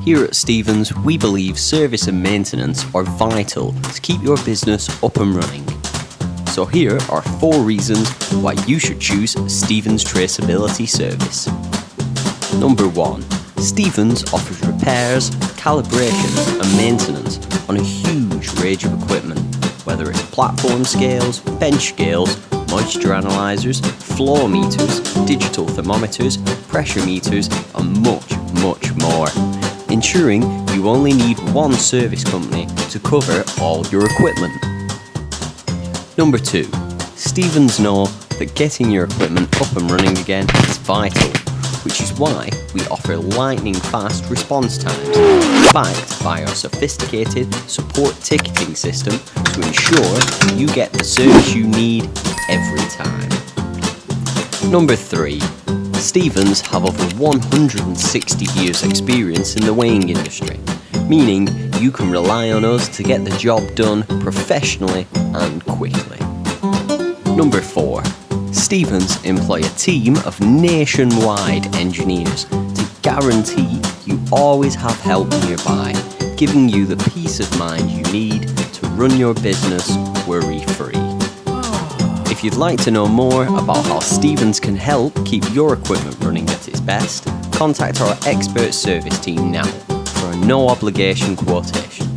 Here at Stevens, we believe service and maintenance are vital to keep your business up and running. So here are 4 reasons why you should choose Stevens Traceability service. Number 1. Stevens offers repairs, calibration and maintenance on a huge range of equipment, whether it's platform scales, bench scales, moisture analyzers, floor meters, digital thermometers, pressure meters and much more, ensuring you only need one service company to cover all your equipment. Number 2. Stevens know that getting your equipment up and running again is vital, which is why we offer lightning fast response times, backed by our sophisticated support ticketing system to ensure you get the service you need every time. Number 3. Stevens have over 160 years experience in the weighing industry, meaning you can rely on us to get the job done professionally and quickly. Number 4. Stevens employ a team of nationwide engineers to guarantee you always have help nearby, giving you the peace of mind you need to run your business worry-free. If you'd like to know more about how Stevens can help keep your equipment running at its best, contact our expert service team now for a no-obligation quotation.